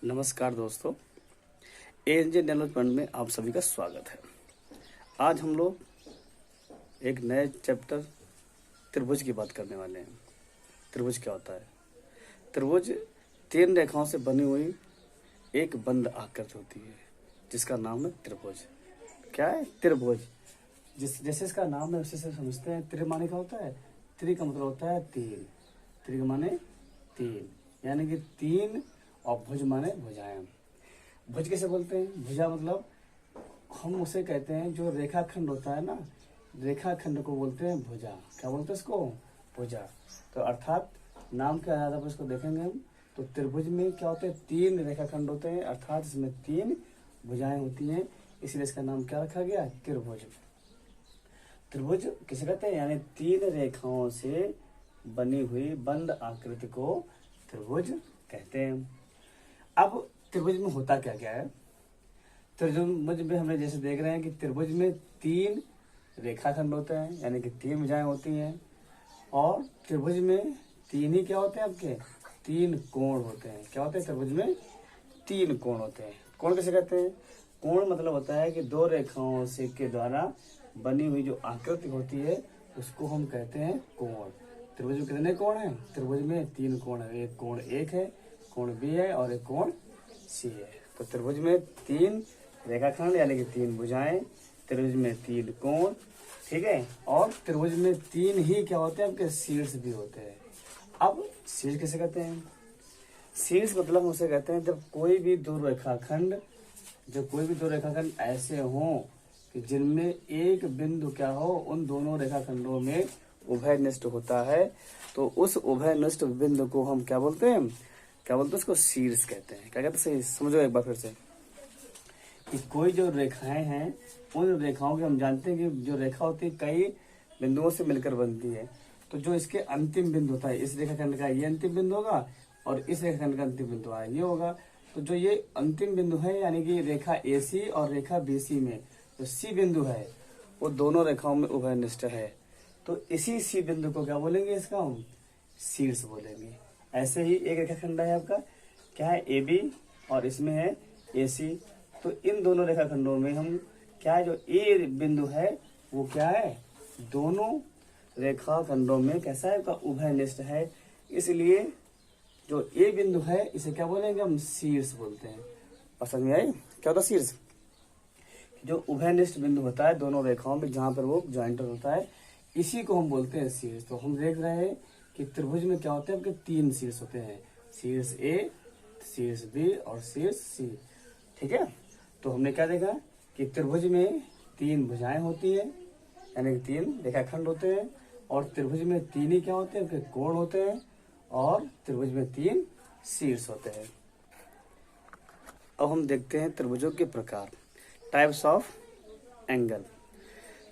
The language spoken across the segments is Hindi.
नमस्कार दोस्तों, एएनजे डेवलपमेंट में आप सभी का स्वागत है। आज हम लोग एक नए चैप्टर त्रिभुज की बात करने वाले हैं। त्रिभुज क्या होता है? त्रिभुज 3 रेखाओं से बनी हुई एक बंद आकृति होती है जिसका नाम है त्रिभुज। क्या है? त्रिभुज। जैसे इसका नाम है उसे से समझते हैं। त्रि माने क्या होता है? त्रि का मतलब होता है 3। त्रि माने 3, यानी कि 3, और भुज माने भुजाएं। भुज कैसे बोलते हैं? भुजा मतलब हम उसे कहते हैं जो रेखाखंड होता है ना, रेखाखंड को बोलते हैं भुजा। क्या बोलते हैं इसको? भुजा। तो अर्थात नाम के आधार पर इसको देखेंगे हम तो त्रिभुज में क्या होते हैं? 3 रेखाखंड होते हैं, अर्थात इसमें 3 भुजाएं होती हैं, इसलिए इसका नाम क्या रखा गया? त्रिभुज। त्रिभुज किसे कहते हैं? यानी 3 रेखाओं से बनी हुई बंद आकृति को त्रिभुज कहते हैं। अब त्रिभुज में होता क्या क्या है? त्रिभुज में हमें जैसे देख रहे हैं कि त्रिभुज में 3 रेखाखंड होते हैं, यानी कि 3 भुजाएं होती हैं, और त्रिभुज में 3 ही क्या होते हैं? आपके 3 कोण होते हैं। क्या होते हैं? त्रिभुज में 3 कोण होते हैं। कोण किसे कहते हैं? कोण मतलब होता है कि 2 रेखाओं से के द्वारा बनी हुई जो आकृति होती है उसको हम कहते हैं कोण। त्रिभुज में कितने कोण हैं? त्रिभुज में 3 कोण है। एक कोण 1 है, कोण बी है, और एक कोण सी है। तो त्रिभुज में 3 रेखाखंड यानी कि 3 भुजाएं, त्रिभुज में 3 कोण, ठीक है। और त्रिभुज में 3 ही क्या होते हैं? आपके शीर्ष भी होते हैं। अब शीर्ष किसे कहते हैं? शीर्ष मतलब उसे कहते हैं जब कोई भी 2 रेखाखंड ऐसे हों कि जिनमें एक बिंदु क्या हो, उन दोनों रेखाखंडों में उभयनिष्ठ होता है, तो उस उभयनिष्ठ बिंदु को हम क्या बोलते हैं? क्या बोलते हैं? उसको शीर्ष कहते हैं। क्या कहते हैं? समझो एक बार फिर से कि कोई जो रेखाएं हैं, उन रेखाओं के हम जानते हैं कि जो रेखा होती है कई बिंदुओं से मिलकर बनती है। तो जो इसके अंतिम बिंदु होता है, इस रेखाखंड का ये अंतिम बिंदु होगा और इस रेखाखंड का अंतिम बिंदु ये होगा। तो जो ये अंतिम बिंदु है यानी कि रेखा AC और रेखा BC में जो C बिंदु है वो दोनों रेखाओं में उभयनिष्ठ है। तो इसी C बिंदु को क्या बोलेंगे? इसका हम शीर्ष बोलेंगे। ऐसे ही एक रेखाखंड है आपका, क्या है? AB, और इसमें है AC। तो इन दोनों रेखाखंडों में हम क्या है, जो A बिंदु है वो क्या है? दोनों रेखाखंडों में कैसा है? उभयनिष्ठ है। इसलिए जो A बिंदु है इसे क्या बोलेंगे? हम शीर्ष बोलते हैं। पसंद में आई? क्या होता है शीर्ष? जो उभयनिष्ठ बिंदु होता है दोनों रेखाओं में, जहां पर वो ज्वाइंटर होता है, इसी को हम बोलते हैं शीर्ष। तो हम देख रहे हैं कि त्रिभुज में क्या होते हैं? आपके 3 शीर्ष होते हैं, शीर्ष A, शीर्ष B और शीर्ष C, ठीक है। तो हमने क्या देखा कि त्रिभुज में 3 भुजाएं होती है, यानी कि 3 रेखाखंड होते हैं, और त्रिभुज में 3 ही क्या होते हैं? कोण होते हैं, और त्रिभुज में 3 शीर्ष होते हैं। अब हम देखते हैं त्रिभुजों के प्रकार, टाइप्स ऑफ एंगल।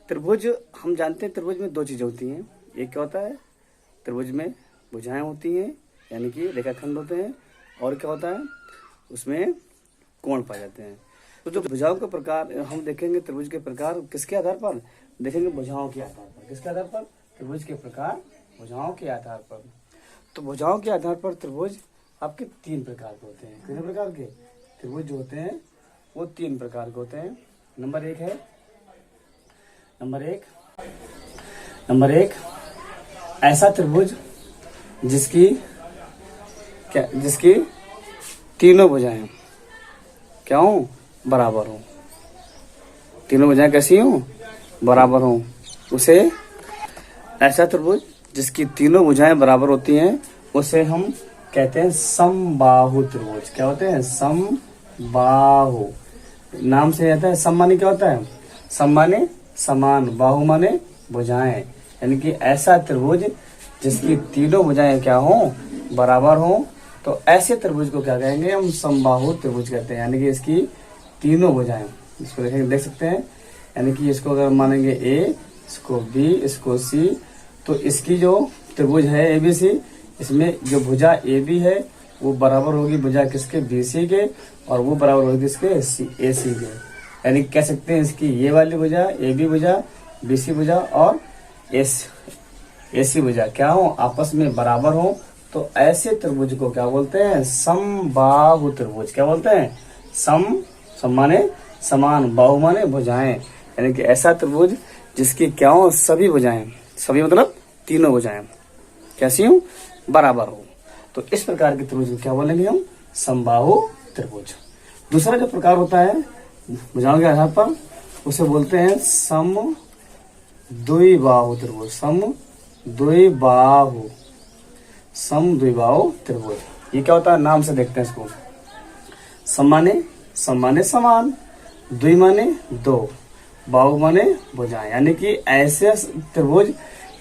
त्रिभुज हम जानते हैं त्रिभुज में 2 चीजें होती हैं। एक क्या होता है? त्रिभुज में भुजाएं होती हैं, यानी कि रेखाखंड होते हैं, और क्या होता है? उसमें कोण पाए जाते हैं। तो जो भुजाओं के प्रकार हम देखेंगे, त्रिभुज के प्रकार किसके आधार पर देखेंगे? भुजाओं के आधार पर। किसके आधार पर? त्रिभुज के प्रकार भुजाओं के आधार पर। तो भुजाओं के आधार पर त्रिभुज आपके 3 प्रकार के होते हैं। कितने प्रकार के त्रिभुज जो होते हैं? वो 3 प्रकार के होते हैं। नंबर एक ऐसा त्रिभुज जिसकी तीनों भुजाएं क्या हो? बराबर हो। तीनों भुजाएं कैसी हो? बराबर हो। उसे ऐसा त्रिभुज जिसकी तीनों भुजाएं बराबर होती हैं उसे हम कहते हैं समबाहु त्रिभुज। क्या होते हैं? समबाहु। नाम से आता है। सम माने क्या होता है? सम माने समान, बाहु माने भुजाएं, यानी कि ऐसा त्रिभुज जिसकी तीनों भुजाएं क्या हो? बराबर हो। तो ऐसे त्रिभुज को क्या कहेंगे? हम समबाहु त्रिभुज कहते हैं, यानी कि इसकी तीनों भुजाएं, इसको देख सकते हैं, यानी कि इसको अगर मानेंगे A, इसको B, इसको C, तो इसकी जो त्रिभुज है ABC, इसमें जो भुजा AB है वो बराबर होगी भुजा किसके? BC के, और वो बराबर होगी किसके? AC के। यानी कह सकते हैं इसकी ये वाली भुजा AB भुजा, BC भुजा और AC भुजा क्या हो? आपस में बराबर हो, तो ऐसे त्रिभुज को क्या बोलते हैं? समबाहु त्रिभुज। क्या बोलते हैं? सम माने समान, बाहु माने भुजाएं, यानी कि ऐसा त्रिभुज जिसकी क्या हो? सभी भुजाएं, सभी मतलब तीनों भुजाएं कैसी हो? बराबर हो। तो इस प्रकार के त्रिभुज को क्या बोलेंगे हम? समबाहु त्रिभुज। दूसरा जो प्रकार होता है भुजाओं के आधार पर, उसे बोलते हैं समद्विबाहु त्रिभुज। समद्विबाहु त्रिभुज। ये क्या होता है? नाम से देखते हैं इसको। सम माने समान, द्वि माने दो, बाहु माने भुजाएं, यानी कि ऐसे त्रिभुज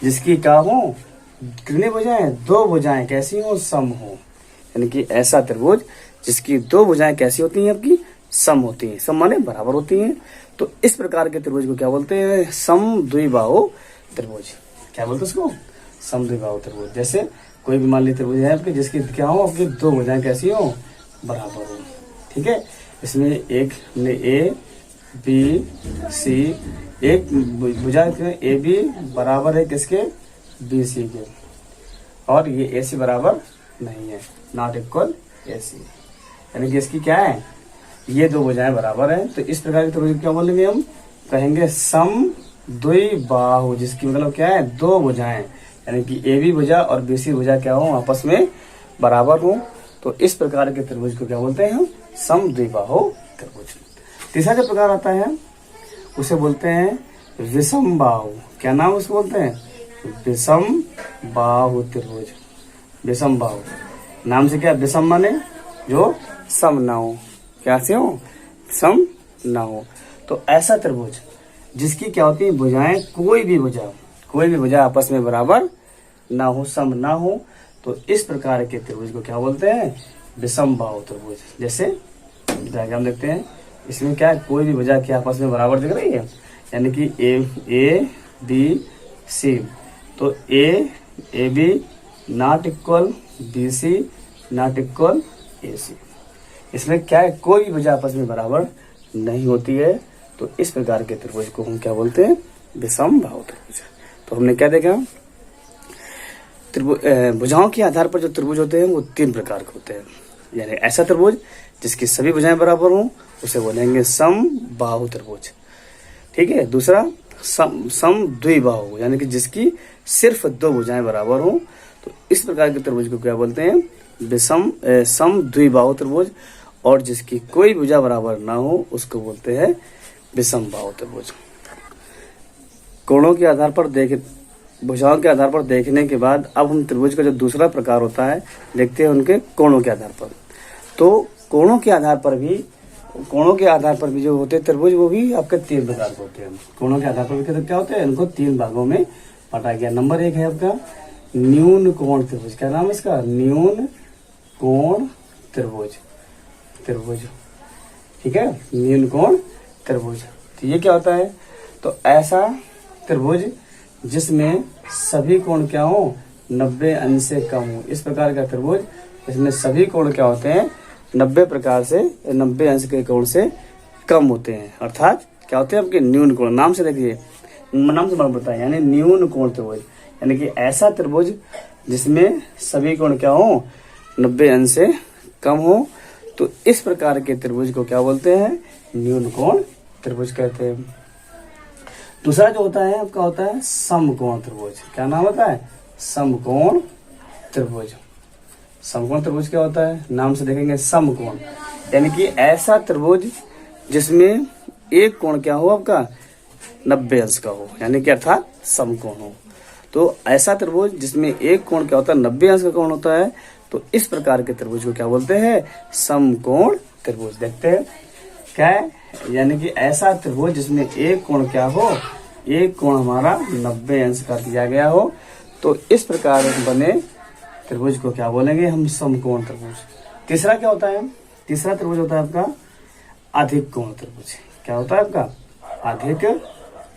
जिसकी क्या हो? कितनी भुजाएं? दो भुजाएं कैसी हो? सम हो। यानी कि ऐसा त्रिभुज जिसकी दो भुजाएं कैसी होती हैं? आपकी सम होती हैं। सम माने बराबर होती हैं। तो इस प्रकार के त्रिभुज को क्या बोलते हैं? समद्विबाहु त्रिभुज। क्या बोलते हैं उसको? समद्विबाहु त्रिभुज। जैसे कोई भी मान ली त्रिभुज है आपकी जिसकी क्या हो? आपकी दो भुजाएं कैसी हो? बराबर हो। ठीक है। इसमें एक ए बी सी, एक भुजा ए बी बराबर है किसके? बी सी के, और ये ए सी बराबर नहीं है, नॉट इक्वल ए सी, यानी कि इसकी क्या है? ये दो भुजाएं बराबर है। तो इस प्रकार के त्रिभुज क्या बोलेंगे हम? कहेंगे समद्विबाहु, जिसकी मतलब क्या है? दो भुजाएं, यानी कि ए बी भुजा और बी सी भुजा क्या हो? आपस में बराबर हो। तो इस प्रकार के त्रिभुज को क्या बोलते हैं हम? समद्विबाहु त्रिभुज। तीसरा जो प्रकार आता है उसे बोलते हैं विषमबाहु। क्या नाम उसको बोलते हैं? विषमबाहु त्रिभुज। विषमबाहु नाम से क्या? विषम माने जो सम ना हो, क्या से हो? सम ना हो। तो ऐसा त्रिभुज जिसकी क्या होती है? भुजाएं कोई भी भुजा आपस में बराबर ना हो, सम ना हो। तो इस प्रकार के त्रिभुज को क्या बोलते हैं? विषमबाहु त्रिभुज। जैसे डायग्राम देखते हैं, इसमें क्या है? कोई भी भुजा क्या आपस में बराबर दिख रही है, यानी कि ए बी सी। तो A B not equal B C not equal A C. इसमें क्या है? कोई भी भुजा आपस में बराबर नहीं होती है। तो इस प्रकार के त्रिभुज को हम क्या बोलते हैं? विषमबाहु त्रिभुज। तो हमने क्या देखा? भुजाओं के आधार पर जो त्रिभुज होते हैं वो तीन प्रकार के होते हैं। यानी ऐसा त्रिभुज जिसकी सभी भुजाएं बराबर हों उसे बोलेंगे समबाहु त्रिभुज। ठीक है। दूसरा समद्विबाहु, यानी कि जिसकी सिर्फ दो भुजाएं बराबर हों। तो इस प्रकार के त्रिभुज को क्या बोलते हैं? समद्विबाहु त्रिभुज। और जिसकी कोई भुजा बराबर ना हो उसको बोलते हैं विषमबाहु त्रिभुज। कोणों के आधार पर भुजाओं के आधार पर देखने के बाद अब हम त्रिभुज का जो दूसरा प्रकार होता है देखते हैं उनके कोणों के आधार पर। तो कोणों के आधार पर भी जो होते हैं त्रिभुज वो भी आपके तीन प्रकार के होते हैं। कोणों के आधार पर भी क्या होते हैं? इनको तीन भागों में बांटा गया। नंबर एक है आपका न्यून कोण त्रिभुज। क्या नाम है इसका? न्यून कोण त्रिभुज। ठीक है, न्यून कोण त्रिभुज। तो ये क्या होता है? तो ऐसा त्रिभुज जिसमें सभी कोण क्या हो? 90 अंश से कम हो। इस प्रकार का त्रिभुज इसमें सभी कोण क्या होते हैं? 90 अंश के कोण से कम होते हैं। अर्थात क्या होते हैं आपके? न्यून कोण। नाम से देखिए, नाम से मालूम पड़ता है, यानी न्यून कोण त्रिभुज, यानी कि ऐसा त्रिभुज जिसमें सभी कोण क्या हो? 90 अंश से कम हो। तो इस प्रकार के त्रिभुज को क्या बोलते हैं? न्यून कोण त्रिभुज कहते हैं। दूसरा जो होता है आपका होता है समकोण त्रिभुज। क्या नाम होता है? समकोण त्रिभुज। समकोण त्रिभुज क्या होता है? नाम से देखेंगे समकोण, यानी कि ऐसा त्रिभुज जिसमें एक कोण क्या हो आपका? 90 अंश का हो, यानी कि अर्थात समकोण हो। तो ऐसा त्रिभुज जिसमें एक कोण क्या होता है? 90 अंश का कोण होता है। तो इस प्रकार के त्रिभुज को क्या बोलते हैं? समकोण त्रिभुज। देखते हैं क्या है, यानी कि ऐसा त्रिभुज जिसमें एक कोण क्या हो? एक कोण हमारा 90 अंश का दिया गया हो। तो इस प्रकार बने त्रिभुज को क्या बोलेंगे हम? समकोण त्रिभुज। तीसरा क्या होता है? तीसरा त्रिभुज होता है आपका अधिक कोण त्रिभुज। क्या होता है आपका? अधिक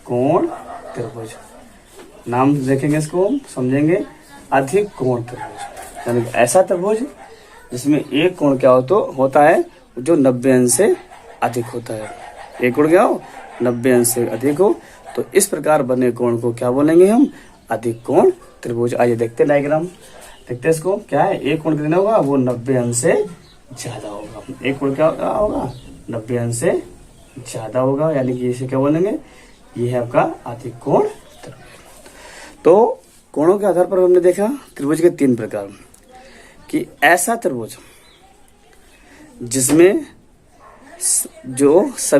कोण त्रिभुज। नाम देखेंगे इसको, समझेंगे। अधिक कोण त्रिभुज, यानी ऐसा त्रिभुज जिसमें एक कोण क्या होता है जो 90 अंश से अधिक होता है। एक कोण क्या हो? 90 अंश से अधिक हो। तो इस प्रकार बने कोण को क्या बोलेंगे हम? अधिक कोण त्रिभुज। आइए देखते हैं डायग्राम। देखते हैं इसको, क्या है, एक कोण कितना होगा, वो 90 अंश से ज्यादा होगा। एक कोण क्या होगा, 90 अंश से ज्यादा होगा, यानी कि इसे क्या बोलेंगे, ये है आपका अधिक कोण त्रिभुज। तो कोणों के आधार पर हमने देखा त्रिभुज के 3 प्रकार, कि ऐसा त्रिभुज जिसमें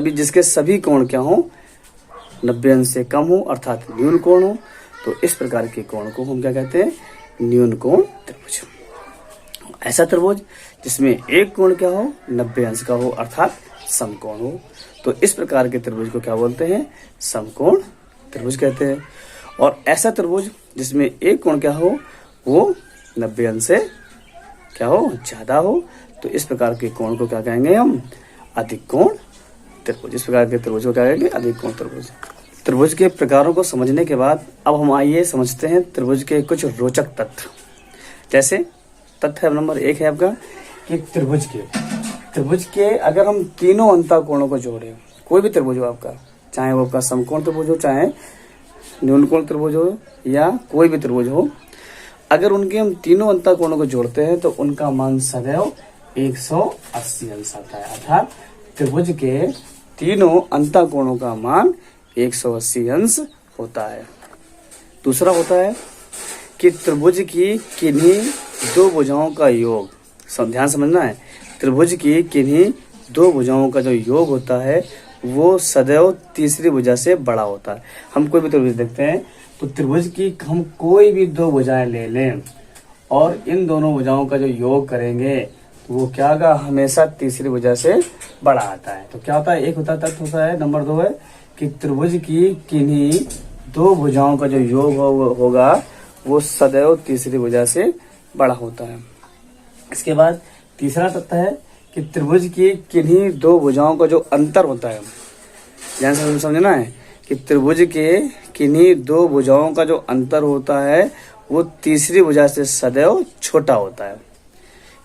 जिसके सभी कोण क्या हो, 90 अंश से कम हो, अर्थात न्यून कोण हो, तो इस प्रकार के कोण को हम क्या कहते हैं, न्यून कोण त्रिभुज। ऐसा त्रिभुज जिसमें एक कोण क्या हो, 90 अंश का हो, अर्थात समकोण हो, तो इस प्रकार के त्रिभुज को क्या बोलते हैं, समकोण त्रिभुज कहते हैं। और ऐसा त्रिभुज जिसमें एक कोण क्या हो, वो 90 अंश से क्या हो, ज्यादा हो, तो इस प्रकार के कोण को क्या कहेंगे हम, अधिक कोण त्रिभुज। इस प्रकार के त्रिभुज को क्या कहेंगे, अधिक कोण त्रिभुज। त्रिभुज के प्रकारों को समझने के बाद अब हम आइए समझते हैं त्रिभुज के कुछ रोचक तथ्य। जैसे तथ्य नंबर 1 है आपका कि त्रिभुज के अगर हम तीनों अंतः कोणों को जोड़े, कोई भी त्रिभुज हो आपका, चाहे वो आपका समकोण त्रिभुज हो, चाहे न्यून कोण त्रिभुज हो, या कोई भी त्रिभुज हो, अगर उनके हम तीनों अंतः कोणों को जोड़ते हैं तो उनका मान सदैव 180 अंश आता है, अर्थात त्रिभुज के तीनों अंतः कोणों का मान 180 अंश होता है। दूसरा होता है कि त्रिभुज की किन्हीं दो भुजाओं का योग, ध्यान समझना है, त्रिभुज की किन्हीं दो भुजाओं का जो योग होता है वो सदैव तीसरी भुजा से बड़ा होता है। हम कोई भी त्रिभुज देखते हैं तो त्रिभुज की हम कोई भी दो भुजाएं ले लें और इन दोनों भुजाओं का जो योग करेंगे तो वो क्या होगा, हमेशा तीसरी भुजा से बड़ा आता है। तो क्या होता है, एक होता है तथ्य होता है, नंबर 2 है कि त्रिभुज की किन्हीं दो भुजाओं का जो योग होगा वो सदैव तीसरी भुजा से बड़ा होता है। इसके बाद तीसरा तथ्य है कि त्रिभुज की किन्हीं दो भुजाओं का जो अंतर होता है, ध्यान से समझना है कि त्रिभुज के किन्हीं दो भुजाओं का जो अंतर होता है वो तीसरी भुजा से सदैव छोटा होता है।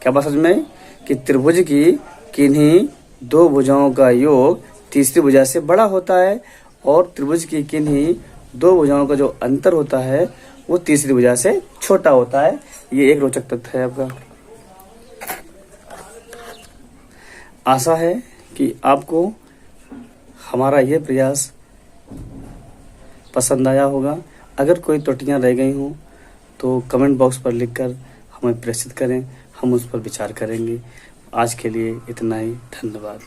क्या बात समझ में, कि त्रिभुज की किन्हीं दो भुजाओं का योग तीसरी भुजा से बड़ा होता है और त्रिभुज की किन्हीं दो भुजाओं का जो अंतर होता है वो तीसरी भुजा से छोटा होता है। ये एक रोचक तथ्य है आपका। आशा है कि आपको हमारा यह प्रयास पसंद आया होगा। अगर कोई त्रुटियां रह गई हों तो कमेंट बॉक्स पर लिखकर हमें प्रेषित करें, हम उस पर विचार करेंगे। आज के लिए इतना ही, धन्यवाद।